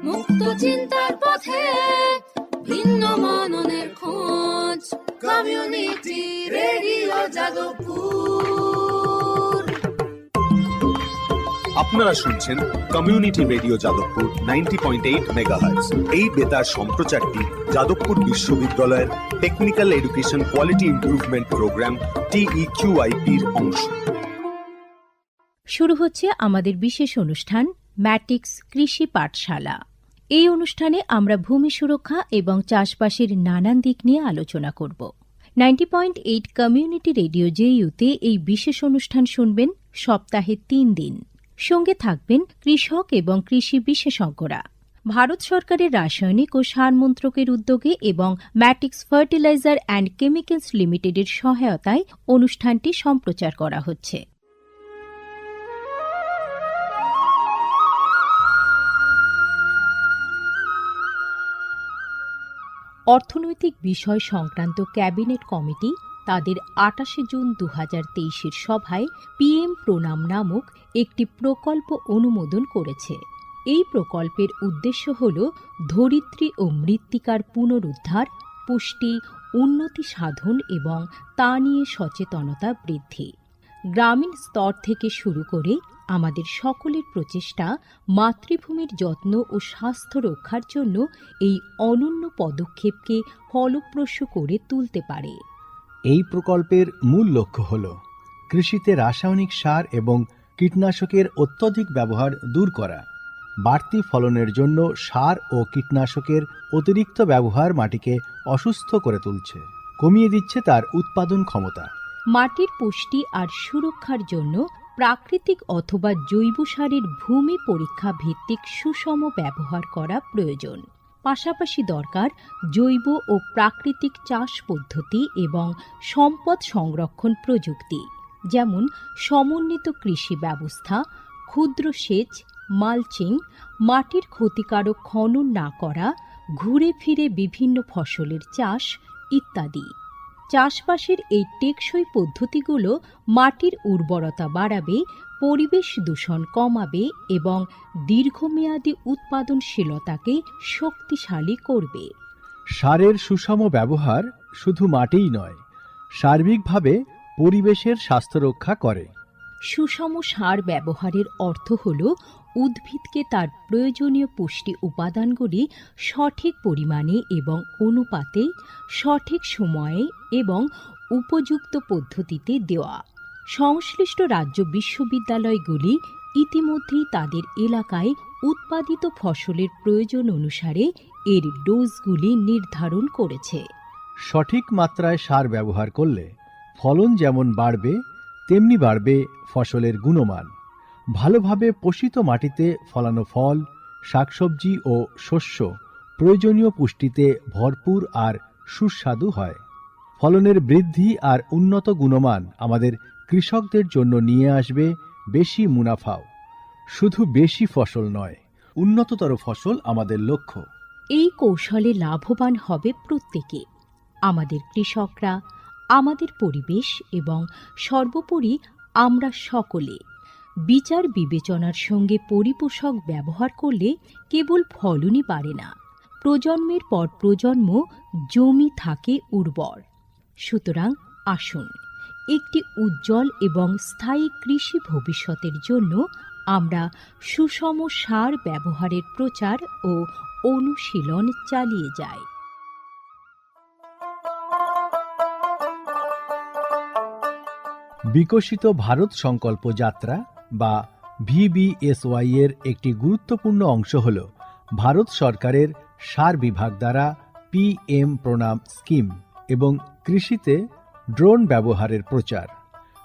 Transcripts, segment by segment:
মুক্ত চিন্তার পথে ভিন্ন মননের খোঁজ, কমিউনিটি রেডিও যাদবপুর। আপনারা শুনছেন কমিউনিটি রেডিও যাদবপুর 90.8 মেগাহার্টজ। এই বেতার সম্প্রচারটি যাদবপুর বিশ্ববিদ্যালয়ের technical education quality improvement programme TEQIP-র অংশ। শুরু হচ্ছে আমাদের বিশেষ অনুষ্ঠান ম্যাটিক্স কৃষি পাঠশালা। এই অনুষ্ঠানে আমরা ভূমি সুরক্ষা এবং চাষবাসের নানান দিক নিয়ে আলোচনা করব। 90.8 কমিউনিটি রেডিও জেইউতে এই বিশেষ অনুষ্ঠান শুনবেন সপ্তাহে 3 দিন। সঙ্গে থাকবেন কৃষক এবং কৃষি বিশেষজ্ঞরা। ভারত সরকারের রাসায়নিক ও সার মন্ত্রকের উদ্যোগে এবং ম্যাটিক্স ফার্টিলাইজার অ্যান্ড কেমিক্যালস লিমিটেডের সহায়তায় অনুষ্ঠানটি সম্প্রচার করা হচ্ছে। অর্থনৈতিক বিষয় সংক্রান্ত ক্যাবিনেট কমিটি তাদের 28 জুন 2023 সভায় পিএম প্রণাম নামক একটি প্রকল্প অনুমোদন করেছে। এই প্রকল্পের উদ্দেশ্য হল ধরিত্রী ও মৃত্তিকার পুনরুদ্ধার, পুষ্টি, উন্নতি সাধন এবং তা নিয়ে সচেতনতা বৃদ্ধি। গ্রামীণ স্তর থেকে শুরু করে আমাদের সকলের প্রচেষ্টা মাতৃভূমির যত্ন ও স্বাস্থ্য রক্ষার জন্য এই অনন্য পদক্ষেপকে ফলপ্রসূ করে তুলতে পারে। এই প্রকল্পের মূল লক্ষ্য হল কৃষিতে রাসায়নিক সার এবং কীটনাশকের অত্যধিক ব্যবহার দূর করা। বাড়তি ফলনের জন্য সার ও কীটনাশকের অতিরিক্ত ব্যবহার মাটিকে অসুস্থ করে তুলছে, কমিয়ে দিচ্ছে তার উৎপাদন ক্ষমতা। মাটির পুষ্টি আর সুরক্ষার জন্য প্রাকৃতিক অথবা জৈব সারের ভূমি পরীক্ষা ভিত্তিক সুষম ব্যবহার করা প্রয়োজন। পাশাপাশি দরকার জৈব ও প্রাকৃতিক চাষ পদ্ধতি এবং সম্পদ সংরক্ষণ প্রযুক্তি, যেমন সমন্বিত কৃষি ব্যবস্থা, ক্ষুদ্র সেচ, মালচিং, মাটির ক্ষতিকারক খনন না করা, ঘুরে ফিরে বিভিন্ন ফসলের চাষ ইত্যাদি। চাষবাসের এই টেকসই পদ্ধতিগুলো মাটির উর্বরতা বাড়াবে, পরিবেশ দূষণ কমাবে এবং দীর্ঘমেয়াদী উৎপাদনশীলতাকে শক্তিশালী করবে। সারের সুষম ব্যবহার শুধু মাটিই নয়, সার্বিকভাবে পরিবেশের স্বাস্থ্য রক্ষা করে। সুষম সার ব্যবহারের অর্থ হল উদ্ভিদকে তার প্রয়োজনীয় পুষ্টি উপাদানগুলি সঠিক পরিমাণে এবং অনুপাতে, সঠিক সময়ে এবং উপযুক্ত পদ্ধতিতে দেওয়া। সংশ্লিষ্ট রাজ্য বিশ্ববিদ্যালয়গুলি ইতিমধ্যেই তাদের এলাকায় উৎপাদিত ফসলের প্রয়োজন অনুসারে এর ডোজগুলি নির্ধারণ করেছে। সঠিক মাত্রায় সার ব্যবহার করলে ফলন যেমন বাড়বে, তেমনি বাড়বে ফসলের গুণমান। ভালোভাবে পোষিত মাটিতে ফলানো ফল, শাকসবজি ও শস্য প্রয়োজনীয় পুষ্টিতে ভরপুর আর সুস্বাদু হয়। ফলনের বৃদ্ধি আর উন্নত গুণমান আমাদের কৃষকদের জন্য নিয়ে আসবে বেশি মুনাফাও। শুধু বেশি ফসল নয়, উন্নততর ফসল আমাদের লক্ষ্য। এই কৌশলে লাভবান হবে প্রত্যেকে, আমাদের কৃষকরা, আমাদের পরিবেশ এবং সর্বোপরি আমরা সকলে। বিচার বিবেচনার সঙ্গে পরিপোষক ব্যবহার করলে কেবল ফলনই বাড়ে না, প্রজন্মের পর প্রজন্ম জমি থাকে উর্বর। সুতরাং আসুন, একটি উজ্জ্বল এবং স্থায়ী কৃষি ভবিষ্যতের জন্য আমরা সুষম সার ব্যবহারের প্রচার ও অনুশীলন চালিয়ে যাই। বিকশিত ভারত সংকল্প যাত্রা বা VBSY এর একটি গুরুত্বপূর্ণ অংশ হল ভারত সরকারের সার বিভাগ দ্বারা PM প্রণাম স্কিম এবং কৃষিতে ড্রোন ব্যবহারের প্রচার।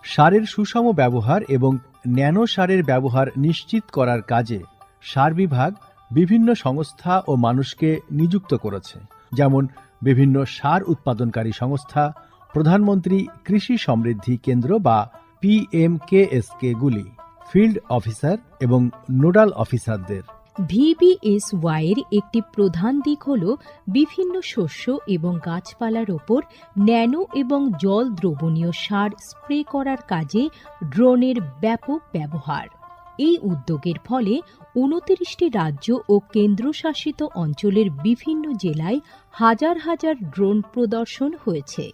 সারের সুষম ব্যবহার এবং ন্যানো সারের ব্যবহার নিশ্চিত করার কাজে সার বিভাগ বিভিন্ন সংস্থা ও মানুষকে নিযুক্ত করেছে, যেমন বিভিন্ন সার উৎপাদনকারী সংস্থা, প্রধানমন্ত্রী কৃষি সমৃদ্ধি কেন্দ্র বা PMKSK গুলি, ফিল্ড অফিসার এবং নোডাল অফিসারদের। VBSY এর একটি প্রধান দিক হল বিভিন্ন শস্য এবং গাছপালার ওপর ন্যানো এবং জল দ্রবণীয় সার স্প্রে করার কাজে ড্রোনের ব্যাপক ব্যবহার। এই উদ্যোগের ফলে ২৯টি রাজ্য ও কেন্দ্রশাসিত অঞ্চলের বিভিন্ন জেলায় হাজার হাজার ড্রোন প্রদর্শন হয়েছে।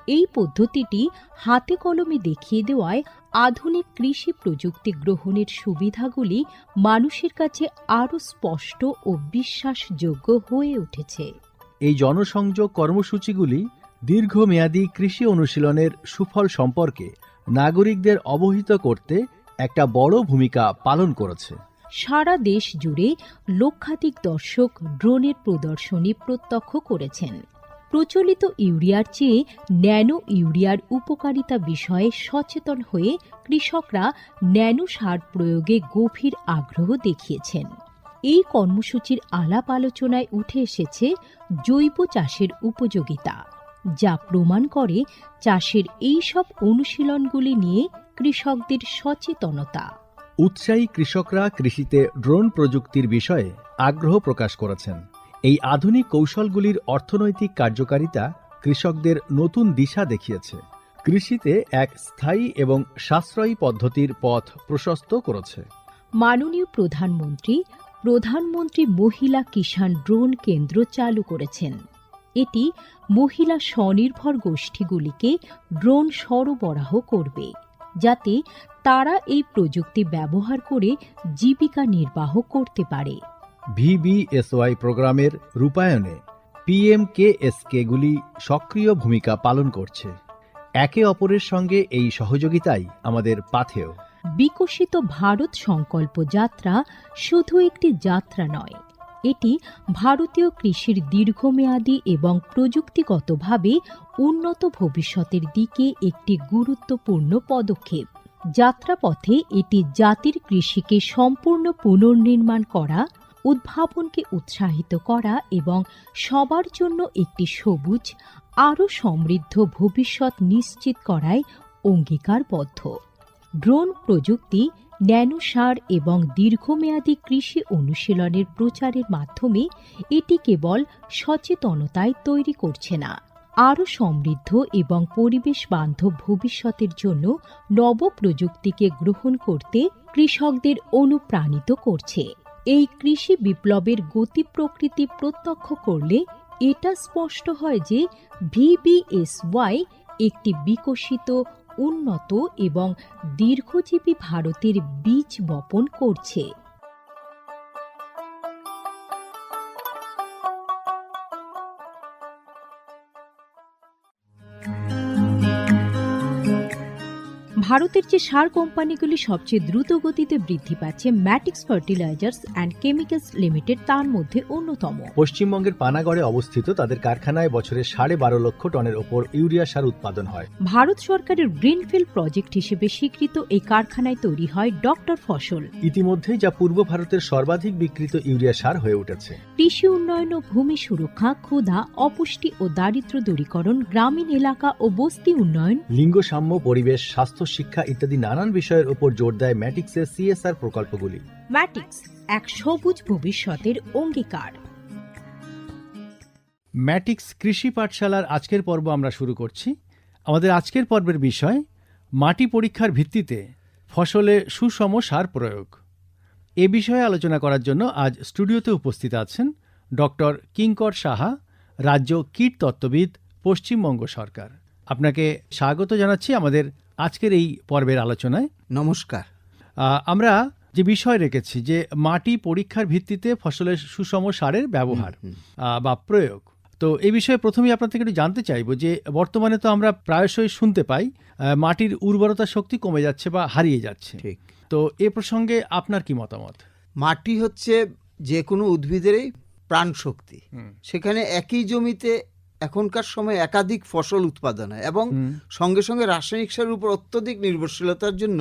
এই পদ্ধতিটি হাতে কলমে দেখিয়ে দেওয়ায় আধুনিক কৃষি প্রযুক্তি গ্রহণের সুবিধাগুলি মানুষের কাছে আরও স্পষ্ট ও বিশ্বাসযোগ্য হয়ে উঠেছে। এই জনসংযোগ কর্মসূচিগুলি দীর্ঘমেয়াদী কৃষি অনুশীলনের সুফল সম্পর্কে নাগরিকদের অবহিত করতে একটা বড় ভূমিকা পালন করেছে। সারা দেশ জুড়ে লক্ষাধিক দর্শক ড্রোনের প্রদর্শনী প্রত্যক্ষ করেছেন। প্রচলিত ইউরিয়ার চেয়ে ন্যানো ইউরিয়ার উপকারিতা বিষয়ে সচেতন হয়ে কৃষকরা ন্যানো সার প্রয়োগে গভীর আগ্রহ দেখিয়েছেন। এই কর্মসূচির আলাপ আলোচনায় উঠে এসেছে জৈব চাষের উপযোগিতা, যা প্রমাণ করে চাষের এই সব অনুশীলনগুলি নিয়ে কৃষকদের সচেতনতা। উৎসাহী কৃষকরা কৃষিতে ড্রোন প্রযুক্তির বিষয়ে আগ্রহ প্রকাশ করেছেন। এই আধুনিক কৌশলগুলির অর্থনৈতিক কার্যকারিতা কৃষকদের নতুন দিশা দেখিয়েছে, কৃষিতে এক স্থায়ী এবং সাশ্রয়ী পদ্ধতির পথ প্রশস্ত করেছে। মাননীয় প্রধানমন্ত্রী মহিলা কিষাণ ড্রোন কেন্দ্র চালু করেছেন। এটি মহিলা স্বনির্ভর গোষ্ঠীগুলিকে ড্রোন সরবরাহ করবে, যাতে তারা এই প্রযুক্তি ব্যবহার করে জীবিকা নির্বাহ করতে পারে। ভিবিএসওয়াই প্রোগ্রামের রূপায়ণে পিএমকেএসকেগুলি সক্রিয় ভূমিকা পালন করছে। একে অপরের সঙ্গে এই সহযোগিতাই আমাদের পাথেয়। বিকশিত ভারত সংকল্প যাত্রা শুধু একটি যাত্রা নয়, এটি ভারতীয় কৃষির দীর্ঘমেয়াদী এবং প্রযুক্তিগতভাবে উন্নত ভবিষ্যতের দিকে একটি গুরুত্বপূর্ণ পদক্ষেপ। যাত্রাপথে এটি জাতির কৃষিকে সম্পূর্ণ পুনর্নির্মাণ করা, উদ্ভাবনকে উৎসাহিত করা এবং সবার জন্য একটি সবুজ, আরও সমৃদ্ধ ভবিষ্যৎ নিশ্চিত করায় অঙ্গীকারবদ্ধ। ড্রোন প্রযুক্তি, ন্যানো সার এবং দীর্ঘমেয়াদী কৃষি অনুশীলনের প্রচারের মাধ্যমে এটি কেবল সচেতনতায় তৈরি করছে না, আরও সমৃদ্ধ এবং পরিবেশ বান্ধব ভবিষ্যতের জন্য নব প্রযুক্তিকে গ্রহণ করতে কৃষকদের অনুপ্রাণিত করছে। এই কৃষি বিপ্লবের গতি প্রকৃতি প্রত্যক্ষ করলে এটা স্পষ্ট হয় যে ভিবিএসওয়াই একটি বিকশিত, উন্নত এবং দীর্ঘজীবী ভারতের বীজ বপন করছে। ভারতের যে সার কোম্পানিগুলি সবচেয়ে দ্রুত গতিতে বৃদ্ধি পাচ্ছে, ম্যাটিক্স ফার্টিলাইজার্স অ্যান্ড কেমিক্যালস লিমিটেড তার মধ্যে অন্যতম। পশ্চিমবঙ্গের পানাগড়ে অবস্থিত তাদের কারখানায় বছরে 12.5 লক্ষ টনের ওপর ইউরিয়া সার উৎপাদন হয়। ভারত সরকারের গ্রিনফিল্ড প্রজেক্ট হিসেবে স্বীকৃত এই কারখানায় তৈরি হয় ডক্টর ফসল। ইতিমধ্যেই যা পূর্ব ভারতের সর্বাধিক বিক্রিত ইউরিয়া সার হয়ে উঠেছে। কৃষি উন্নয়ন ও ভূমি সুরক্ষা, ক্ষুধা, অপুষ্টি ও দারিদ্র্য দূরীকরণ, গ্রামীণ এলাকা ও বস্তি উন্নয়ন, লিঙ্গ সাম্য, পরিবেশ, স্বাস্থ্য, শিক্ষা ইত্যাদি নানান বিষয়ের উপর জোর দেয় ম্যাটিক্সের সিএসআর প্রকল্পগুলি। ম্যাটিক্স এক সবুজ ভবিষ্যতের অঙ্গীকার। ম্যাটিক্স কৃষি পাঠশালার আজকের পর্ব আমরা শুরু করছি। আমাদের আজকের পর্বের বিষয় মাটি পরীক্ষার ভিত্তিতে ফসলে সুষম সার প্রয়োগ। এ বিষয়ে আলোচনা করার জন্য আজ স্টুডিওতে উপস্থিত আছেন ডক্টর কিঙ্কর সাহা, রাজ্য কীটতত্ত্ববিদ, পশ্চিমবঙ্গ সরকার। আপনাকে স্বাগত জানাচ্ছি আমাদের আজকের এই পর্বের আলোচনায়। নমস্কার। আমরা যে বিষয় রেখেছি যে মাটি পরীক্ষার ভিত্তিতে ফসলের সুষম সারের ব্যবহার বা প্রয়োগ, তো এই বিষয়ে প্রথমেই আপনার থেকে একটু জানতে চাইবো যে বর্তমানে তো আমরা প্রায়শই শুনতে পাই মাটির উর্বরতা শক্তি কমে যাচ্ছে বা হারিয়ে যাচ্ছে। ঠিক। তো এ প্রসঙ্গে আপনার কি মতামত? মাটি হচ্ছে যে কোনো উদ্ভিদেরই প্রাণ শক্তি। সেখানে একই জমিতে এখনকার সময় একাধিক ফসল উৎপাদন হয় এবং সঙ্গে সঙ্গে রাসায়নিক সারের উপর অত্যধিক নির্ভরশীলতার জন্য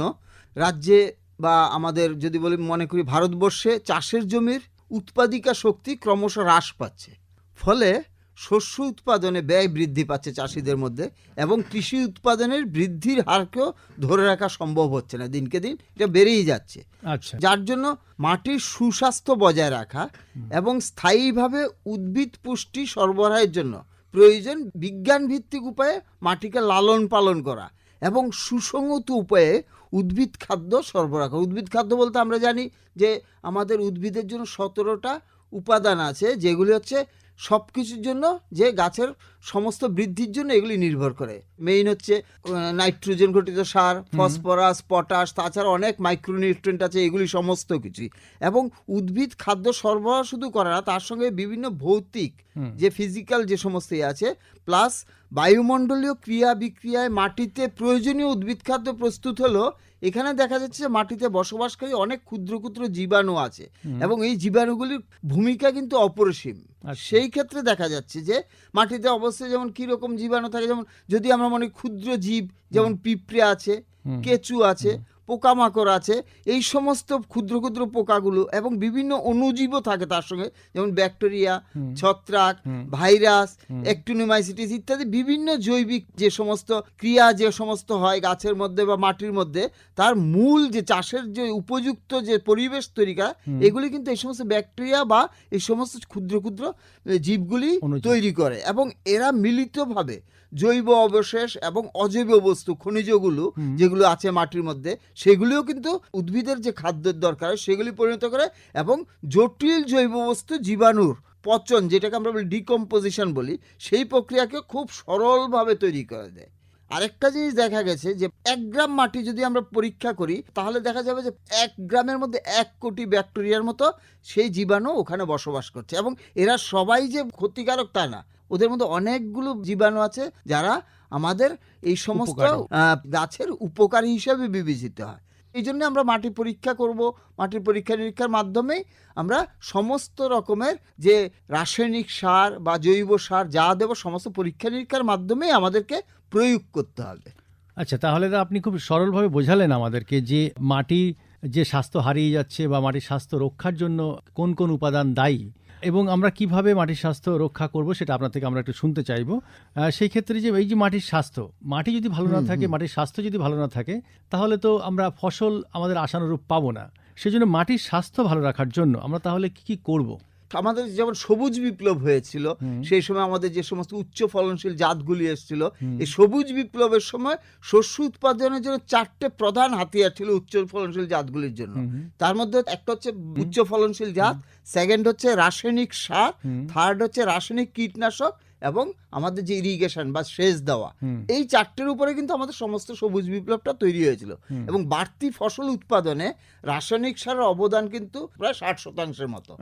রাজ্যে বা আমাদের যদি বলি মনে করি ভারতবর্ষে চাষের জমির উৎপাদিকা শক্তি ক্রমশ হ্রাস পাচ্ছে। ফলে শস্য উৎপাদনে ব্যয় বৃদ্ধি পাচ্ছে চাষিদের মধ্যে এবং কৃষি উৎপাদনের বৃদ্ধির হারকেও ধরে রাখা সম্ভব হচ্ছে না, দিনকে দিন এটা বেড়েই যাচ্ছে। আচ্ছা, যার জন্য মাটির সুস্বাস্থ্য বজায় রাখা এবং স্থায়ীভাবে উদ্ভিদ পুষ্টি সরবরাহের জন্য প্রয়োজন বিজ্ঞান ভিত্তিক উপায়ে মাটিকে লালন পালন করা এবং সুসংহত উপায়ে উদ্ভিদ খাদ্য সরবরাহ করা। উদ্ভিদ খাদ্য বলতে আমরা জানি যে আমাদের উদ্ভিদের জন্য 17টা উপাদান আছে, যেগুলি হচ্ছে সব কিছুর জন্য, যে গাছের সমস্ত বৃদ্ধির জন্য এগুলি নির্ভর করে। মেইন হচ্ছে নাইট্রোজেন ঘটিত সার, ফসফরাস, পটাশ, তাছাড়া অনেক মাইক্রোনিউট্রিয়েন্ট আছে, এগুলি সমস্ত কিছুই। এবং উদ্ভিদ খাদ্য সরবরাহ শুধু করে না, তার সঙ্গে বিভিন্ন ভৌতিক যে ফিজিক্যাল যে সমস্ত আছে, প্লাস বায়ুমণ্ডলীয় ক্রিয়া বিক্রিয়ায় মাটিতে প্রয়োজনীয় উদ্ভিদ খাদ্য প্রস্তুত হলো। এখানে দেখা যাচ্ছে যে মাটিতে বসবাসকারী অনেক ক্ষুদ্র ক্ষুদ্র জীবাণু আছে এবং এই জীবাণুগুলির ভূমিকা কিন্তু অপরিসীম। সেই ক্ষেত্রে দেখা যাচ্ছে যে মাটিতে অবশ্যই যেমন কি রকম জীবাণু থাকে, যেমন যদি আমরা মনে ক্ষুদ্র জীব, যেমন পিঁপড়ে আছে, কেঁচু আছে, পোকামাকড় আছে, এই সমস্ত ক্ষুদ্র ক্ষুদ্র পোকাগুলো এবং বিভিন্ন অণুজীবও থাকে তার সঙ্গে, যেমন ব্যাকটেরিয়া, ছত্রাক, ভাইরাস, অ্যাক্টিনোমাইসিটিস ইত্যাদি বিভিন্ন জৈবিক যে সমস্ত ক্রিয়া যে সমস্ত হয় গাছের মধ্যে বা মাটির মধ্যে, তার মূল যে চাষের যে উপযুক্ত যে পরিবেশ তৈরি করা, এগুলি কিন্তু এই সমস্ত ব্যাকটেরিয়া বা এই সমস্ত ক্ষুদ্র ক্ষুদ্র জীবগুলি তৈরি করে। এবং এরা মিলিতভাবে জৈব অবশেষ এবং অজৈব বস্তু খনিজগুলো যেগুলো আছে মাটির মধ্যে, সেগুলিও কিন্তু উদ্ভিদের যে খাদ্যের দরকার সেগুলি পরিণত করে এবং জটিল জৈব বস্তু জীবাণুর পচন, যেটাকে আমরা বলি ডিকম্পোজিশন বলি, সেই প্রক্রিয়াকে খুব সরলভাবে তৈরি করে দেয়। আরেকটা জিনিস দেখা গেছে যে 1 গ্রাম মাটি যদি আমরা পরীক্ষা করি, তাহলে দেখা যাবে যে 1 গ্রামের মধ্যে 1 কোটি ব্যাকটেরিয়ার মতো সেই জীবাণু ওখানে বসবাস করছে। এবং এরা সবাই যে ক্ষতিকারক তা না, ওদের মধ্যে অনেকগুলো জীবাণু আছে যারা আমাদের এই সমস্ত গাছের উপকারী হিসেবে বিবেচিত হয়। এই জন্য আমরা মাটি পরীক্ষা করব, মাটির পরীক্ষা নিরীক্ষার মাধ্যমেই আমরা সমস্ত রকমের যে রাসায়নিক সার বা জৈব সার যা দেব, সমস্ত পরীক্ষা নিরীক্ষার মাধ্যমেই আমাদেরকে প্রয়োগ করতে হবে। আচ্ছা, তাহলে তো আপনি খুব সরলভাবে বোঝালেন আমাদেরকে যে মাটি যে স্বাস্থ্য হারিয়ে যাচ্ছে বা মাটির স্বাস্থ্য রক্ষার জন্য কোন কোন উপাদান দায়ী এবং আমরা কিভাবে মাটির স্বাস্থ্য রক্ষা করব সেটা আপনার থেকে আমরা একটু শুনতে চাইবো। সেই ক্ষেত্রে যে এই যে মাটির স্বাস্থ্য, মাটি যদি ভালো না থাকে, মাটির স্বাস্থ্য যদি ভালো না থাকে, তাহলে তো আমরা ফসল আমাদের আশানুরূপ পাবো না। সেজন্য মাটির স্বাস্থ্য ভালো রাখার জন্য আমরা তাহলে কি করব? আমাদের যেমন সবুজ বিপ্লব হয়েছিল, সেই সময় আমাদের যে সমস্ত উচ্চ ফলনশীল জাতগুলি এসেছিল, এই সবুজ বিপ্লবের সময় শস্য উৎপাদনের জন্য 4টে প্রধান হাতিয়ার ছিল উচ্চ ফলনশীল জাতগুলির জন্য। তার মধ্যে একটা হচ্ছে উচ্চ ফলনশীল জাত, সেকেন্ড হচ্ছে রাসায়নিক সার, থার্ড হচ্ছে রাসায়নিক কীটনাশক এবং আমাদের যে ইরিগেশন বা সেচ দেওয়া। এই 4টের উপরে কিন্তু আমাদের সমস্ত সবুজ বিপ্লবটা তৈরি হয়েছিল। এবং বাড়তি ফসল উৎপাদনে রাসায়নিক সারের অবদান কিন্তু প্রায় 60% মতো।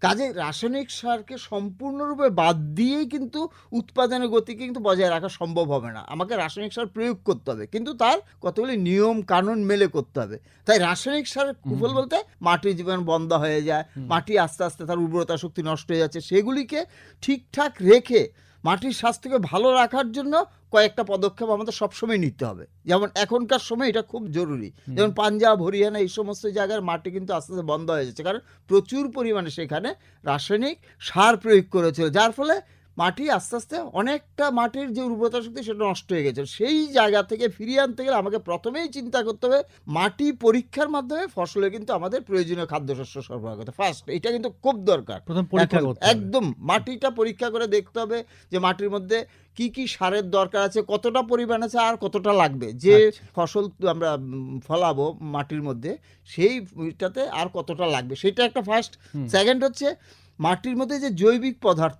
কাজে রাসায়নিক সারকে সম্পূর্ণরূপে বাদ দিয়েই কিন্তু উৎপাদনের গতিকে কিন্তু বজায় রাখা সম্ভব হবে না। আমাকে রাসায়নিক সার প্রয়োগ করতে হবে, কিন্তু তার কতগুলি নিয়ম কানুন মেলে করতে হবে। তাই রাসায়নিক সারের কুফল বলতে মাটির জীবন বন্ধ হয়ে যায়, মাটি আস্তে আস্তে তার উর্বরতা শক্তি নষ্ট হয়ে যাচ্ছে। সেগুলিকে ঠিকঠাক রেখে মাটির স্বাস্থ্যকে ভালো রাখার জন্য কয়েকটা পদক্ষেপ আমাদের সবসময় নিতে হবে। যেমন এখনকার সময় এটা খুব জরুরি, যেমন পাঞ্জাব, হরিয়ানা এই সমস্ত জায়গার মাটি কিন্তু আস্তে আস্তে বন্ধ হয়ে যাচ্ছে, কারণ প্রচুর পরিমাণে সেখানে রাসায়নিক সার প্রয়োগ করেছিল, যার ফলে মাটি আস্তে আস্তে অনেকটা মাটির যে উর্বরতা শক্তি সেটা নষ্ট হয়ে গেছে। সেই জায়গা থেকে ফিরিয়ে আনতে গেলে আমাকে প্রথমেই চিন্তা করতে হবে মাটি পরীক্ষার মাধ্যমে ফসলে কিন্তু আমাদের প্রয়োজনীয় খাদ্যশস্য সরবরাহ করতে ফার্স্ট, এটা কিন্তু খুব দরকার। একদম মাটিটা পরীক্ষা করে দেখতে হবে যে মাটির মধ্যে কি কি সারের দরকার আছে, কতটা পরিমাণ আছে আর কতটা লাগবে, যে ফসল আমরা ফলাবো মাটির মধ্যে সেইটাতে আর কতটা লাগবে, সেটা একটা ফার্স্ট। সেকেন্ড হচ্ছে মাটির মধ্যে যে জৈবিক পদার্থ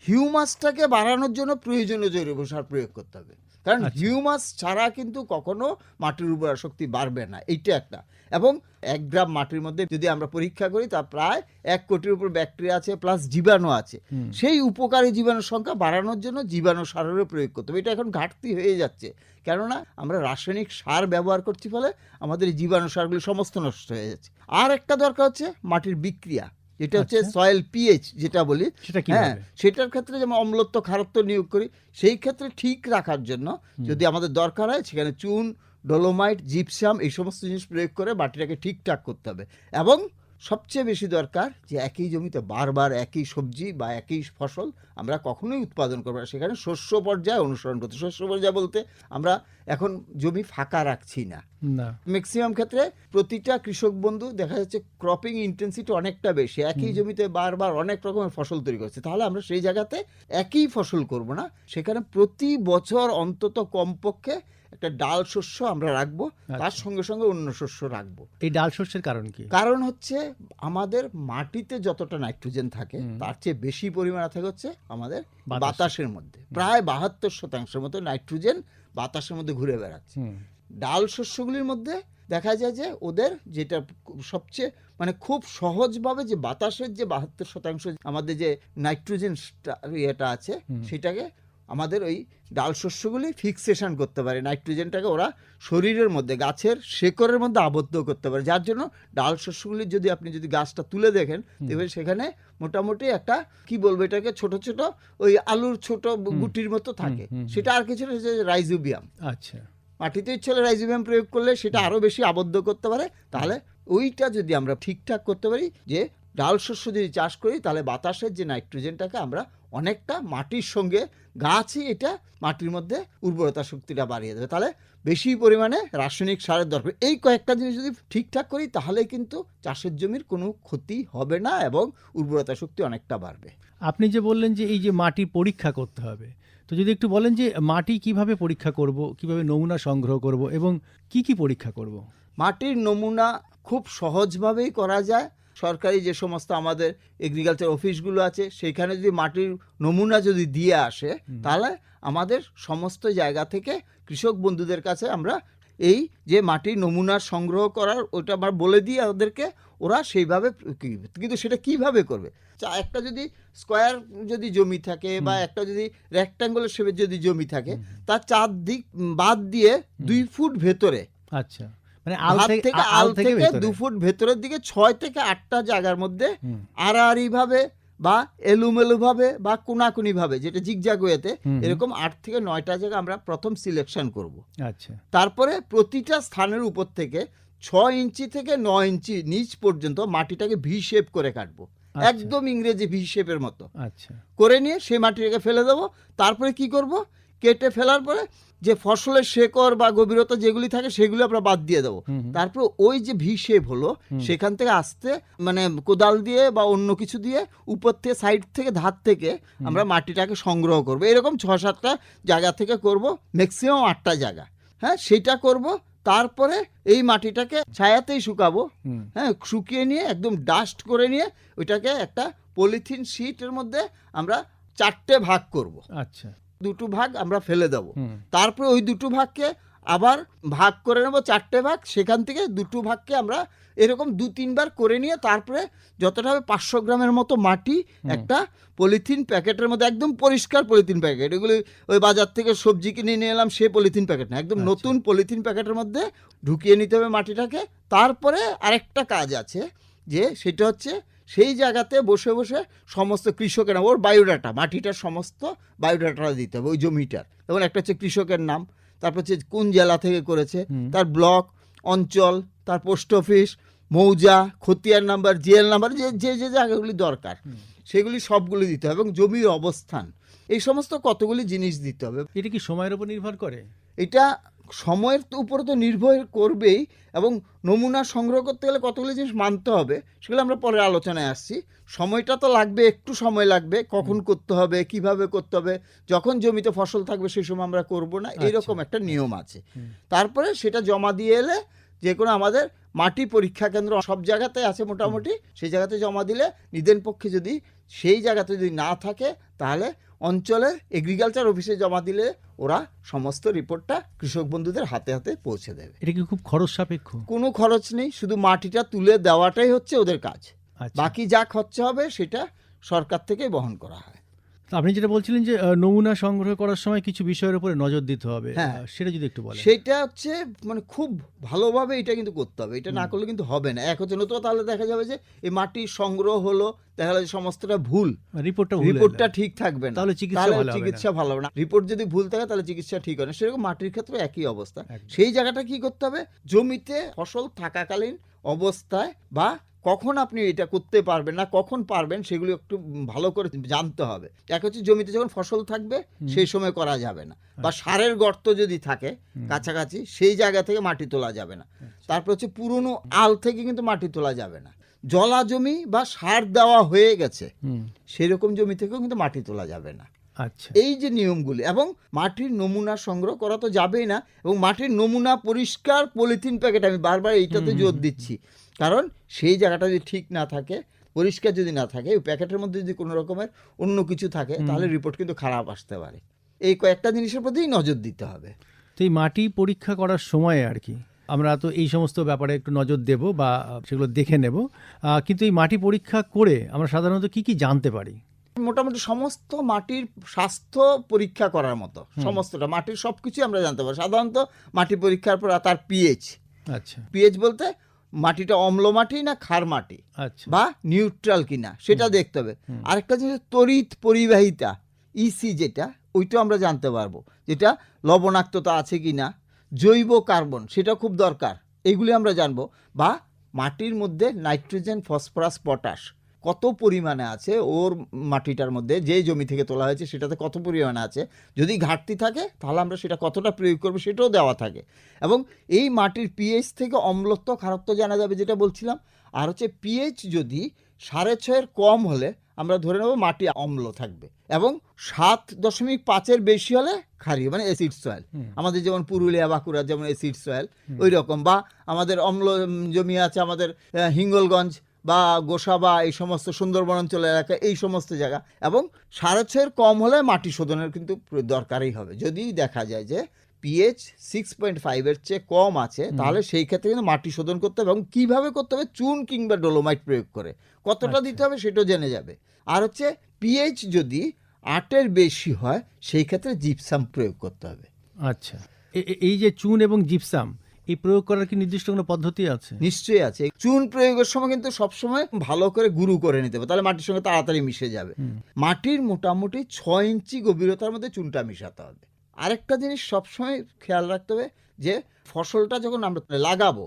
হিউমাসটাকে বাড়ানোর জন্য প্রয়োজনীয় জৈব সার প্রয়োগ করতে হবে, কারণ হিউমাস ছাড়া কিন্তু কখনো মাটির উর্বরা শক্তি বাড়বে না। এইটা একটা। এবং 1 গ্রাম মাটির মধ্যে যদি আমরা পরীক্ষা করি, তা প্রায় 1 কোটির উপর ব্যাকটেরিয়া আছে, প্লাস জীবাণু আছে। সেই উপকারী জীবাণুর সংখ্যা বাড়ানোর জন্য জীবাণু সারেরও প্রয়োগ করতে হবে। এটা এখন ঘাটতি হয়ে যাচ্ছে, কেননা আমরা রাসায়নিক সার ব্যবহার করছি, ফলে আমাদের এই জীবাণু সারগুলি সমস্ত নষ্ট হয়ে যাচ্ছে। আর একটা দরকার হচ্ছে মাটির বিক্রিয়া, যেটা হচ্ছে সয়েল পিএইচ যেটা বলি। হ্যাঁ, সেটার ক্ষেত্রে যেমন অম্লত্ব খারত্ব নিয়োগ করি, সেই ক্ষেত্রে ঠিক রাখার জন্য যদি আমাদের দরকার হয়, সেখানে চুন, ডোলোমাইট, জিপসাম এই সমস্ত জিনিস প্রয়োগ করে মাটিটাকে ঠিকঠাক করতে হবে। এবং সবচেয়ে বেশি দরকার যে একই জমিতে বারবার একই সবজি বা একই ফসল আমরা কখনোই উৎপাদন করবো না, সেখানে শস্য পর্যায়ে অনুসরণ করতে। শস্য পর্যায়ে বলতে আমরা এখন জমি ফাঁকা রাখছি না। ম্যাক্সিমাম ক্ষেত্রে প্রতিটা কৃষক বন্ধু দেখা যাচ্ছে ক্রপিং ইন্টেন্সিটি অনেকটা বেশি, একই জমিতে বারবার অনেক রকমের ফসল তৈরি করছে। তাহলে আমরা সেই জায়গাতে একই ফসল করব না, সেখানে প্রতি বছর অন্তত কমপক্ষে একটা ডাল শস্য আমরা রাখবো, তার আচ্ছা। সঙ্গে সঙ্গে অন্য শস্য রাখবো। এই ডাল শস্যের কারণ কি? কারণ হচ্ছে আমাদের মাটিতে যতটা নাইট্রোজেন থাকে তার চেয়ে বেশি পরিমাণে থাকে হচ্ছে আমাদের বাতাসের মধ্যে। প্রায় 72% মতো নাইট্রোজেন বাতাসের মধ্যে ঘুরে বেড়াচ্ছে। ডাল শস্যগুলির মধ্যে দেখা যায় যে ওদের যেটা সবচেয়ে মানে খুব সহজভাবে যে বাতাসের যে 72% আমাদের যে নাইট্রোজেন ইয়েটা আছে সেটাকে আমাদের ওই ডাল শস্যগুলি ফিক্সেশন করতে পারে, নাইট্রোজেনটাকে ওরা শরীরের মধ্যে গাছের শেকড়ের মধ্যে আবদ্ধ করতে পারে, যার জন্য ডাল শস্যগুলি যদি আপনি যদি গাছটা তুলে দেখেন তবে সেখানে মোটামুটি একটা কি বলবো এটাকে ছোট ছোট ওই আলুর ছোট গুটির মতো থাকে। সেটা আর কিছু না, রাইজোবিয়াম। আচ্ছা, মাটিতে ইচ্ছে হলে রাইজোবিয়াম প্রয়োগ করলে সেটা আরো বেশি আবদ্ধ করতে পারে। তাহলে ওইটা যদি আমরা ঠিকঠাক করতে পারি যে ডাল শস্য যদি চাষ করি তাহলে বাতাসের যে নাইট্রোজেনটাকে আমরা অনেকটা মাটির সঙ্গে গাছই এটা মাটির মধ্যে উর্বরতা শক্তিটা বাড়িয়ে দেবে। তাহলে বেশি পরিমাণে রাসায়নিক সারের দরকার। এই কয়েকটা জিনিস যদি ঠিকঠাক করি তাহলে কিন্তু চাষের জমির কোনো ক্ষতি হবে না এবং উর্বরতা শক্তি অনেকটা বাড়বে। আপনি যে বললেন যে এই যে মাটি পরীক্ষা করতে হবে, তো যদি একটু বলেন যে মাটি কিভাবে পরীক্ষা করব, কিভাবে নমুনা সংগ্রহ করব এবং কি কি পরীক্ষা করব? মাটির নমুনা খুব সহজভাবেই করা যায়। সরকারি যে সমস্ত আমাদের এগ্রিকালচার অফিসগুলো আছে সেখানে যদি মাটির নমুনা যদি দিয়ে আসে তাহলে আমাদের সমস্ত জায়গা থেকে কৃষক বন্ধুদের কাছে আমরা এই যে মাটির নমুনা সংগ্রহ করার ওটা আমরা বলে দিই ওদেরকে, ওরা সেইভাবে কিন্তু সেটা কিভাবে করবে। একটা যদি স্কোয়ার যদি জমি থাকে বা একটা যদি রেক্ট্যাঙ্গুলার শেপের যদি জমি থাকে তার চারদিক বাদ দিয়ে 2 ফুট ভেতরে, আচ্ছা, মানে আল থেকে 2 ফুট ভেতরের দিকে 6 থেকে 8টা জায়গার মধ্যে আড়াআড়ি ভাবে বা এলোমেলো ভাবে বা কোনাকুনি ভাবে যেটা জিগজ্যাগ ওয়েতে এরকম 8 থেকে 9টা জায়গা আমরা প্রথম সিলেকশন করব। আচ্ছা, তারপরে প্রতিটা স্থানের উপর থেকে 6 ইঞ্চি থেকে 9 ইঞ্চি নিচ পর্যন্ত মাটিটাকে ভি শেপ করে কাটবো, একদম ইংরেজি ভি শেপের মতো। আচ্ছা, করে নিয়ে সেই মাটিটাকে ফেলে দেবো। তারপরে কি করব, কেটে ফেলার পরে যে ফসলের শেকড় বা গভীরতা যেগুলি থাকে সেগুলি আমরা বাদ দিয়ে দেবো। তারপর ওই যে ভি শেপ হলো সেখান থেকে আস্তে মানে কোদাল দিয়ে বা অন্য কিছু দিয়ে উপর থেকে সাইড থেকে ধার থেকে আমরা মাটিটাকে সংগ্রহ করব। এরকম 6-7টা জায়গা থেকে করব, ম্যাক্সিমাম 8টা জায়গা। হ্যাঁ, সেটা করব। তারপরে এই মাটিটাকে ছায়াতেই শুকাবো। হ্যাঁ, শুকিয়ে নিয়ে একদম ডাস্ট করে নিয়ে ওইটাকে একটা পলিথিন শীটের মধ্যে আমরা 4টে ভাগ করব। আচ্ছা, 2টো ভাগ আমরা ফেলে দেবো। তারপরে ওই 2টো ভাগকে আবার ভাগ করে নেবো 4টে ভাগ, সেখান থেকে 2টো ভাগকে আমরা এরকম 2-3 বার করে নিয়ে তারপরে যতটা হবে 500 গ্রামের মতো মাটি একটা পলিথিন প্যাকেটের মধ্যে, একদম পরিষ্কার পলিথিন প্যাকেট, এগুলি ওই বাজার থেকে সবজি কিনে নিয়ে এলাম সে পলিথিন প্যাকেট না, একদম নতুন পলিথিন প্যাকেটের মধ্যে ঢুকিয়ে নিতে হবে মাটিটাকে। তারপরে আরেকটা কাজ আছে যে সেটা হচ্ছে সেই জায়গাতে বসে বসে সমস্ত কৃষকের ওর বায়োডাটা, মাটিটার সমস্ত বায়োডাটা দিতে হবে ওই জমিটার। যেমন একটা হচ্ছে কৃষকের নাম, তারপর হচ্ছে কোন জেলা থেকে করেছে, তার ব্লক, অঞ্চল, তার পোস্ট অফিস, মৌজা, খতিয়ান নাম্বার, জিএল নাম্বার, যে যে যে জায়গাগুলি দরকার সেগুলি সবগুলি দিতে হবে এবং জমির অবস্থান, এই সমস্ত কতগুলি জিনিস দিতে হবে। এটা কি সময়ের উপর নির্ভর করে? এটা সময়ের উপরে তো নির্ভর করবেই এবং নমুনা সংগ্রহ করতে গেলে কতগুলি জিনিস মানতে হবে সেগুলো আমরা পরে আলোচনায় আসছি। সময়টা তো লাগবে, একটু সময় লাগবে, কখন করতে হবে, কিভাবে করতে হবে, যখন জমিতে ফসল থাকবে সেই সময় আমরা করব না, এরকম একটা নিয়ম আছে। তারপরে সেটা জমা দিয়ে এলে যে কোনো আমাদের মাটি পরীক্ষা কেন্দ্র সব জায়গাতে আছে মোটামুটি, সেই জায়গাতে জমা দিলে নিদেন পক্ষে যদি সেই জায়গাতে যদি না থাকে তাহলে অঞ্চলের এগ্রিকালচার অফিসে জমা দিলে ওরা সমস্ত রিপোর্টটা কৃষক বন্ধুদের হাতে হাতে পৌঁছে দেবে। এটা কি খুব খরচ সাপেক্ষ? কোনো খরচ নেই, শুধু মাটিটা তুলে দেওয়াটাই হচ্ছে ওদের কাজ। আচ্ছা, বাকি যা খরচা হবে সেটা সরকার থেকে বহন করা হয়। আপনি যেটা বলছিলেন যে নমুনা সংগ্রহ করার সময় কিছু বিষয়ের উপরে নজর দিতে হবে, হ্যাঁ, সেটা যদি একটু বলেন। সেটা হচ্ছে মানে খুব ভালোভাবে এটা কিন্তু করতে হবে, এটা না করলে কিন্তু হবে না। এক হচ্ছে নতুন, তাহলে দেখা যাবে যে এই মাটির সংগ্রহ হলো, দেখা যাবে সমস্তটা ভুল, রিপোর্টটা ঠিক থাকবে না, তাহলে চিকিৎসা ভালো হবে না। রিপোর্ট যদি ভুল থাকে তাহলে চিকিৎসা ঠিক হয় না। সেরকম মাটির ক্ষেত্রে একই অবস্থা। সেই জায়গাটা কি করতে হবে, জমিতে ফসল থাকাকালীন অবস্থায় বা কখন আপনি এটা করতে পারবেন না কখন পারবেন সেগুলো একটু ভালো করে জানতে হবে। এক হচ্ছে জমিতে যখন ফসল থাকবে সেই সময় করা যাবে না, বা সারের গর্ত যদি থাকে কাছাকাছি সেই জায়গা থেকে মাটি তোলা যাবে না। তারপর হচ্ছে পুরনো আল থেকে কিন্তু মাটি তোলা যাবে না। জলা জমি বা সার দেওয়া হয়ে গেছে সেরকম জমি থেকেও কিন্তু মাটি তোলা যাবে না। আচ্ছা, এই যে নিয়মগুলি, এবং মাটির নমুনা সংগ্রহ করা তো যাবেই না, এবং মাটির নমুনা পরিষ্কার পলিথিন প্যাকেট, আমি বারবার এইটাতে জোর দিচ্ছি, কারণ সেই জায়গাটা যদি ঠিক না থাকে, পরিষ্কার যদি না থাকে, ওই প্যাকেটের মধ্যে যদি কোনো রকমের অন্য কিছু থাকে, তাহলে রিপোর্ট কিন্তু খারাপ আসতে পারে। এই কয়েকটা জিনিসের প্রতি নজর দিতে হবে। তো এই মাটি পরীক্ষা করার সময় আর কি আমরা তো এই সমস্ত ব্যাপারে একটু নজর দেব বা সেগুলো দেখে নেব, কিন্তু এই মাটি পরীক্ষা করে আমরা সাধারণত কি কি জানতে পারি? মোটামুটি সমস্ত মাটির স্বাস্থ্য পরীক্ষা করার মতো সমস্তটা মাটির সবকিছু আমরা জানতে পারি। সাধারণত মাটি পরীক্ষার পর তার পিএইচ, আচ্ছা, পিএইচ বলতে মাটিটা অম্ল মাটি না ক্ষার মাটি আচ্ছা, বা নিউট্রাল কিনা সেটা দেখতে হবে। আরেকটা জিনিস তড়িৎ পরিবাহিতা, ইসি যেটা, ওইটাও আমরা জানতে পারবো, যেটা লবণাক্ততা আছে কিনা, জৈব কার্বন সেটা খুব দরকার, এইগুলি আমরা জানবো। বা মাটির মধ্যে নাইট্রোজেন, ফসফরাস, পটাশ কত পরিমাণে আছে, ওর মাটিটার মধ্যে যে জমি থেকে তোলা হয়েছে সেটাতে কত পরিমাণে আছে, যদি ঘাটতি থাকে তাহলে আমরা সেটা কতটা প্রয়োগ করবো সেটাও দেওয়া থাকে। এবং এই মাটির পিএইচ থেকে অম্লত্ব খারত্ব জানা যাবে, যেটা বলছিলাম। আর হচ্ছে পিএইচ যদি 6.5 কম হলে আমরা ধরে নেব মাটি অম্ল থাকবে, এবং 7.5 বেশি হলে ক্ষারীয়, মানে অ্যাসিড সয়েল। আমাদের যেমন পুরুলিয়া, বাঁকুড়া যেমন অ্যাসিড সয়েল, ওই রকম। বা আমাদের অম্ল জমি আছে আমাদের হিঙ্গলগঞ্জ বা গোসাবা, এই সমস্ত সুন্দরবন অঞ্চল এলাকা, এই সমস্ত জায়গা। এবং 6.5 কম হলে মাটি শোধনের কিন্তু দরকারই হবে। যদি দেখা যায় যে পিএইচ 6.5 চেয়ে কম আছে, তাহলে সেই ক্ষেত্রে কিন্তু মাটি শোধন করতে হবে। এবং কীভাবে করতে হবে, চুন কিংবা ডোলোমাইট প্রয়োগ করে কতটা দিতে হবে সেটাও জেনে যাবে। আর হচ্ছে পিএইচ যদি 8 বেশি হয় সেই ক্ষেত্রে জিপসাম প্রয়োগ করতে হবে। আচ্ছা, এই যে চুন এবং জিপসাম, এই প্রয়োগ করার কি নির্দিষ্ট কোনো পদ্ধতি আছে? নিশ্চয়ই আছে। চুন প্রয়োগের সময় কিন্তু সবসময় ভালো করে গুঁড়ো করে নিতে হবে, তাহলে মাটির সঙ্গে তাড়াতাড়ি মিশে যাবে। মাটির মোটামুটি 6 ইঞ্চি গভীরতার মধ্যে চুনটা মিশাতে হবে। আরেকটা জিনিস সবসময় খেয়াল রাখতে হবে, যে ফসলটা যখন আমরা লাগাবো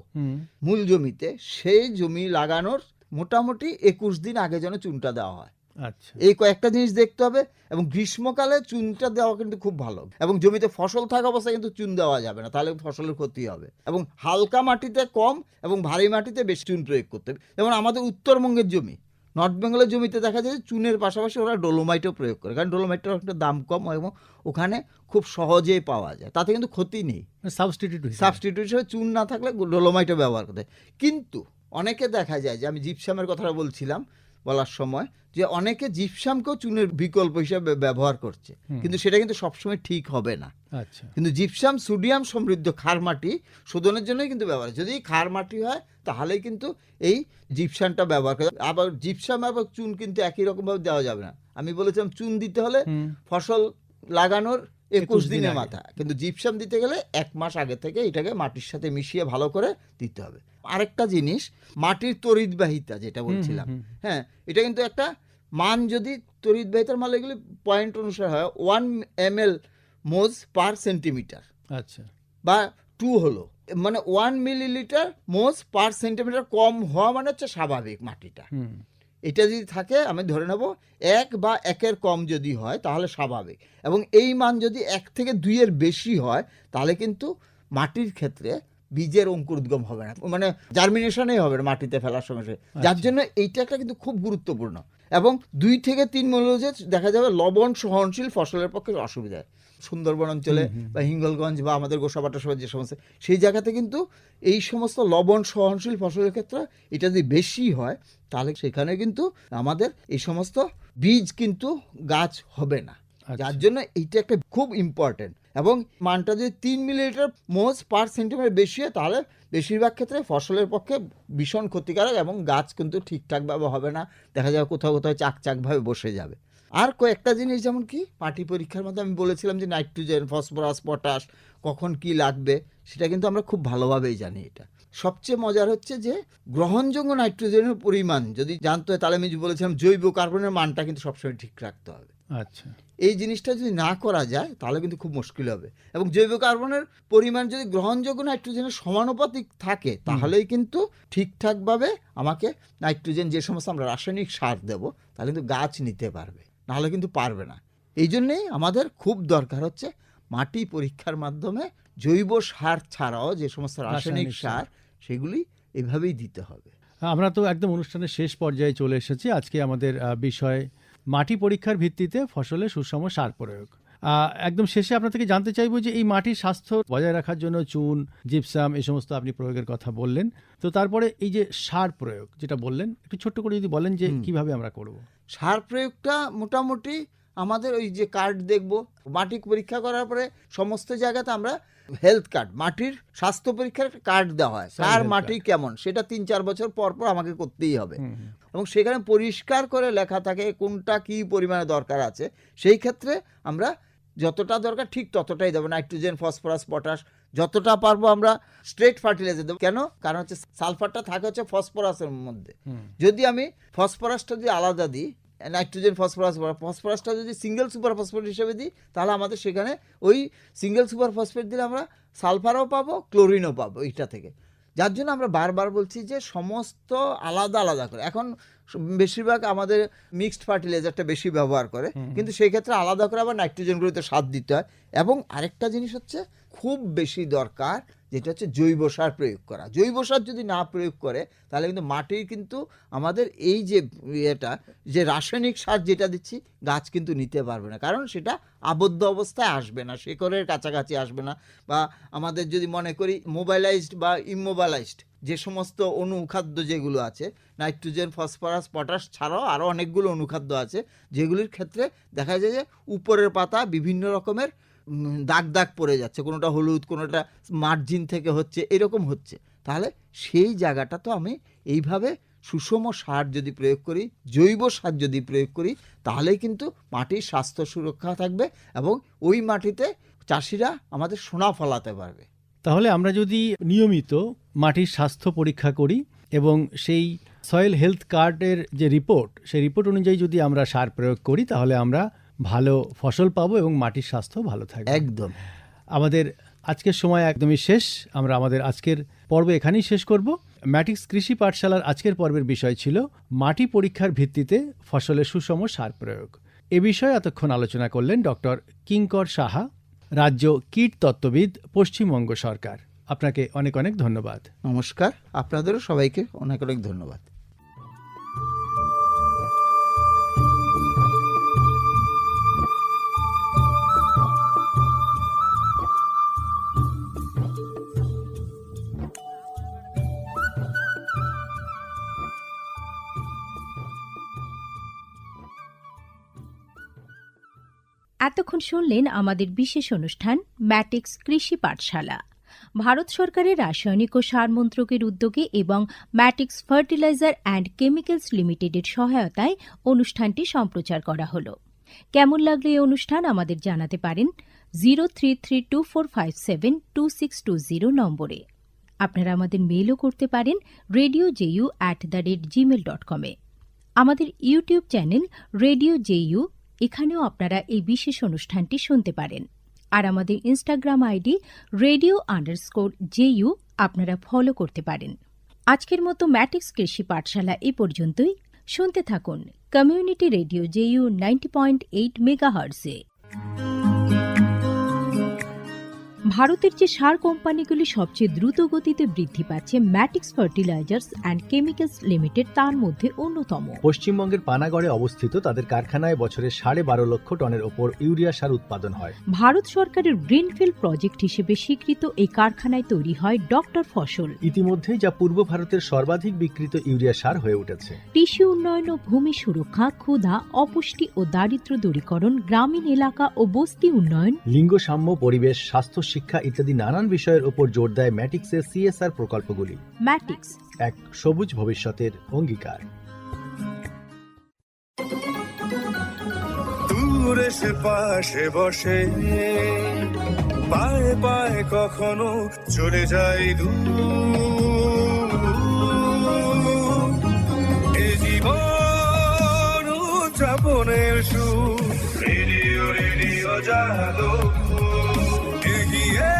মূল জমিতে, সেই জমি লাগানোর মোটামুটি 21 দিন আগে যেন চুনটা দেওয়া হয়। আচ্ছা, এই কয়েকটা জিনিস দেখতে হবে। এবং গ্রীষ্মকালে চুনটা দেওয়া কিন্তু খুব ভালো, এবং জমিতে ফসল থাকা অবস্থায় কিন্তু চুন দেওয়া যাবে না, তাহলে ফসলের ক্ষতি হবে। এবং হালকা মাটিতে কম এবং ভারী মাটিতে বেশি চুন প্রয়োগ করতে হবে। যেমন আমাদের উত্তরবঙ্গের জমি, নর্থ বেঙ্গলের জমিতে দেখা যায় চুনের পাশাপাশি ওরা ডোলোমাইটও প্রয়োগ করে, কারণ ডোলোমাইটের একটা দাম কম এবং ওখানে খুব সহজেই পাওয়া যায়, তাতে কিন্তু ক্ষতি নেই। সাবস্টিটিউট হিসেবে চুন না থাকলে ডোলোমাইটও ব্যবহার করতে। কিন্তু অনেকে দেখা যায়, যে আমি জিপসামের কথা বলছিলাম বলার সময়, যে অনেকে জিপসামকেও চুনের বিকল্প হিসেবে ব্যবহার করছে, কিন্তু সেটা কিন্তু সবসময় ঠিক হবে না। আচ্ছা, কিন্তু জিপসাম সোডিয়াম সমৃদ্ধ ক্ষার মাটি শোধনের জন্যই কিন্তু ব্যবহার, যদি ক্ষার মাটি হয় তাহলেই কিন্তু এই জিপসামটা ব্যবহার করে। আবার জিপসাম এবং চুন কিন্তু একই রকমভাবে দেওয়া যাবে না। আমি বলেছিলাম চুন দিতে হলে ফসল লাগানোর 21 দিনের মাথা, কিন্তু জিপসাম দিতে গেলে 1 মাস আগে থেকে এটাকে মাটির সাথে মিশিয়ে ভালো করে দিতে হবে। আরেকটা জিনিস, মাটির তড়িৎবাহিতা যেটা বলছিলাম, হ্যাঁ, এটা কিন্তু একটা মান, যদি তড়িৎবাহিতার মান এগুলি পয়েন্ট অনুসারে হয়, 1 ml মোজ পার সেন্টিমিটার, আচ্ছা, বা 2 হলো, মানে 1 মিলিলিটার মোজ পার সেন্টিমিটার কম হওয়া মানে হচ্ছে স্বাভাবিক মাটিটা। এটা যদি থাকে, আমি ধরে নেব 1 বা 1 কম যদি হয় তাহলে স্বাভাবিক, এবং এই মান যদি 1 থেকে 2 বেশি হয় তাহলে কিন্তু মাটির ক্ষেত্রে বীজের অঙ্কুরোদ্গম হবে না, মানে জার্মিনেশনই হবে না মাটিতে ফেলার সঙ্গে সঙ্গে। যার জন্য এইটা একটা কিন্তু খুব গুরুত্বপূর্ণ। এবং 2 থেকে 3 মৌলজে দেখা যাবে লবণ সহনশীল ফসলের পক্ষে অসুবিধা হয়। সুন্দরবন অঞ্চলে বা হিঙ্গলগঞ্জ বা আমাদের গোসাবাটা সহ যে সমস্ত, সেই জায়গাতে কিন্তু এই সমস্ত লবণ সহনশীল ফসলের ক্ষেত্রে এটা যদি বেশি হয় তাহলে সেখানে কিন্তু আমাদের এই সমস্ত বীজ কিন্তু গাছ হবে না। যার জন্য এইটা একটা খুব ইম্পর্টেন্ট। এবং মানটা যদি 3 মিলিলিটার মোজ পার সেন্টিমিটার বেশি হয় তাহলে বেশিরভাগ ক্ষেত্রে ফসলের পক্ষে ভীষণ ক্ষতিকারক, এবং গাছ কিন্তু ঠিকঠাকভাবে হবে না, দেখা যাবে কোথাও কোথাও চাকচাকভাবে বসে যাবে। আর কয়েকটা জিনিস, যেমন কি মাটি পরীক্ষার মধ্যে আমি বলেছিলাম যে নাইট্রোজেন, ফসফরাস, পটাশ কখন কি লাগবে সেটা কিন্তু আমরা খুব ভালোভাবেই জানি। এটা সবচেয়ে মজার হচ্ছে যে গ্রহণযোগ্য নাইট্রোজেনের পরিমাণ যদি জানতে হয় তাহলে আমি বলেছিলাম জৈব কার্বনের মানটা কিন্তু সবসময় ঠিক রাখতে হবে। আচ্ছা, এই জিনিসটা যদি না করা যায় তাহলে কিন্তু খুব মুশকিল হবে। এবং জৈব কার্বনের পরিমাণ যদি গ্রহণযোগ্য নাইট্রোজেনের সমানুপাতিক থাকে তাহলেই কিন্তু ঠিকঠাকভাবে আমাকে নাইট্রোজেন, যে সমস্ত আমরা রাসায়নিক সার দেব, তাহলে কিন্তু গাছ নিতে পারবে, নাহলে কিন্তু পারবে না। এই জন্যেই আমাদের খুব দরকার হচ্ছে মাটি পরীক্ষার মাধ্যমে জৈব সার ছাড়াও যে সমস্ত রাসায়নিক সার, সেগুলি এভাবেই দিতে হবে। আমরা তো একদম অনুষ্ঠানের শেষ পর্যায়ে চলে এসেছি। আজকে আমাদের বিষয় মাটি পরীক্ষার ভিত্তিতে ফসলে সুষম সার প্রয়োগ। একদম শেষে আপনার থেকে জানতে চাইবো যে এই মাটির স্বাস্থ্য বজায় রাখার জন্য চুন, জিপসাম এই সমস্ত আপনি প্রয়োগের কথা বললেন, তো তারপরে এই যে সার প্রয়োগ যেটা বললেন, একটু ছোট্ট করে যদি বলেন যে কিভাবে আমরা করব। সার প্রয়োগটা মোটামুটি আমাদের ওই যে কার্ড দেখব, মাটি পরীক্ষা করার পরে সমস্ত জায়গাতে আমরা হেলথ কার্ড, মাটির স্বাস্থ্য পরীক্ষার কার্ড দেওয়া হয়, কার মাটি কেমন সেটা 3-4 বছর পর পর আমাকে করতেই হবে। এবং সেখানে পরিষ্কার করে লেখা থাকে কোনটা কি পরিমাণে দরকার আছে। সেই ক্ষেত্রে আমরা যতটা দরকার ঠিক ততটাই দেবো, নাইট্রোজেন, ফসফরাস, পটাশ যতটা পারবো আমরা স্ট্রেট ফার্টিলাইজার দেবো। কেন? কারণ হচ্ছে সালফারটা থাকে হচ্ছে ফসফরাসের মধ্যে। যদি আমি ফসফরাসটা যদি আলাদা দিই, নাইট্রোজেন, ফসফরাসটা যদি সিঙ্গেল সুপার ফসফেট হিসেবে দিই, তাহলে আমাদের সেখানে ওই সিঙ্গেল সুপার ফসফেট দিলে আমরা সালফারও পাবো, ক্লোরিনও পাবো এইটা থেকে। যার জন্য আমরা বারবার বলছি যে সমস্ত আলাদা আলাদা করে। এখন বেশিরভাগ আমাদের মিক্সড ফার্টিলাইজারটা বেশি ব্যবহার করে, কিন্তু সেই ক্ষেত্রে আলাদা করে আবার নাইট্রোজেনগুলোতে সার দিতে হয়। এবং আরেকটা জিনিস হচ্ছে খুব বেশি দরকার, যেটা হচ্ছে জৈব সার প্রয়োগ করা। জৈব সার যদি না প্রয়োগ করে তাহলে কিন্তু মাটির কিন্তু আমাদের এই যে এটা যে রাসায়নিক সার যেটা দিচ্ছি গাছ কিন্তু নিতে পারবে না, কারণ সেটা আবদ্ধ অবস্থায় আসবে না, শেকড়ের কাছাকাছি আসবে না। বা আমাদের যদি মনে করি মোবাইলাইজড বা ইমোবাইলাইজড যে সমস্ত অনুখাদ্য যেগুলো আছে, নাইট্রোজেন, ফসফরাস, পটাশ ছাড়াও আরও অনেকগুলো অনুখাদ্য আছে, যেগুলির ক্ষেত্রে দেখা যায় যে উপরের পাতা বিভিন্ন রকমের দাগ দাগ পড়ে যাচ্ছে, কোনোটা হলুদ, কোনোটা মার্জিন থেকে হচ্ছে, এরকম হচ্ছে। তাহলে সেই জায়গাটা তো আমি এইভাবে সুষম সার যদি প্রয়োগ করি, জৈব সার যদি প্রয়োগ করি, তাহলেই কিন্তু মাটির স্বাস্থ্য সুরক্ষা থাকবে এবং ওই মাটিতে চাষিরা আমাদের সোনা ফলাতে পারবে। তাহলে আমরা যদি নিয়মিত মাটির স্বাস্থ্য পরীক্ষা করি এবং সেই সয়েল হেলথ কার্ডের যে রিপোর্ট, সেই রিপোর্ট অনুযায়ী যদি আমরা সার প্রয়োগ করি, তাহলে আমরা ভালো ফসল পাবো এবং মাটির স্বাস্থ্য ভালো থাকবে। একদম। আমাদের আজকের সময় একদমই শেষ। আমরা আমাদের আজকের পর্ব এখানেই শেষ করব। ম্যাটিক্স কৃষি পাঠশালার আজকের পর্বের বিষয় ছিল মাটি পরীক্ষার ভিত্তিতে ফসলের সুষম সার প্রয়োগ। এ বিষয়ে এতক্ষণ আলোচনা করলেন ডক্টর কিঙ্কর সাহা, রাজ্য কীট তত্ত্ববিদ, পশ্চিমবঙ্গ সরকার। আপনাকে অনেক অনেক ধন্যবাদ। নমস্কার, আপনাদেরও সবাইকে অনেক অনেক ধন্যবাদ। এতক্ষণ শুনলেন আমাদের বিশেষ অনুষ্ঠান ম্যাটিক্স কৃষি পাঠশালা। ভারত সরকারের রাসায়নিক ও সার মন্ত্রকের উদ্যোগে এবং ম্যাটিক্স ফার্টিলাইজার অ্যান্ড কেমিক্যালস লিমিটেডের সহায়তায় অনুষ্ঠানটি সম্প্রচার করা হলো। কেমন লাগলো এই অনুষ্ঠান আমাদের জানাতে পারেন 0332457262 নম্বরে। আপনারা আমাদের মেইলও করতে পারেন radio.ju@gmail.com এ। আমাদের ইউটিউব চ্যানেল রেডিও জেইউ, এখানেও আপনারা এই বিশেষ অনুষ্ঠানটি শুনতে পারেন। আর আমাদের ইনস্টাগ্রাম আইডি radio_JU আপনারা ফলো করতে পারেন। আজকের মতো ম্যাটিক্স কৃষি পাঠশালা এই পর্যন্তই। শুনতে থাকুন কমিউনিটি রেডিও জেইউ 90.8 মেগাহার্টজে। ভারতের যে সার কোম্পানিগুলি সবচেয়ে দ্রুত গতিতে বৃদ্ধি পাচ্ছে ম্যাটিক্স ফার্টিলাইজার্স অ্যান্ড কেমিক্যালস লিমিটেড তার মধ্যে অন্যতম। পশ্চিমবঙ্গের পানাগড়ে অবস্থিত তাদের কারখানায় বছরে 12.5 লক্ষ টনের ওপর ইউরিয়া সার উৎপাদন হয়। ভারত সরকারের গ্রিনফিল্ড প্রজেক্ট হিসেবে স্বীকৃত এই কারখানায় তৈরি হয় ডক্টর ফসল। ইতিমধ্যেই যা পূর্ব ভারতের সর্বাধিক বিক্রিত ইউরিয়া সার হয়ে উঠেছে। কৃষি উন্নয়ন ও ভূমি সুরক্ষা, ক্ষুধা, অপুষ্টি ও দারিদ্র্য দূরীকরণ, গ্রামীণ এলাকা ও বস্তি উন্নয়ন, লিঙ্গ সাম্য, পরিবেশ, স্বাস্থ্য, শিক্ষা ইত্যাদি নানান বিষয়ের উপর জোর দেয় ম্যাটিক্সের CSR প্রকল্পগুলি। ম্যাটিক্স, এক সবুজ ভবিষ্যতের অঙ্গীকার। দূরে সে পাশে বসে পায়ে পায়ে কখনো চলে যায় দূর। এ জীবন উদযাপনের সুর, রেডিও রেডিও যাদবপুর, এগিয়ে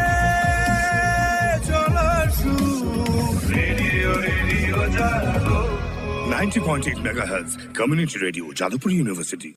চলার সুর, radio radio Jadavpur. 90.8 megahertz, Community Radio, Jadavpur University.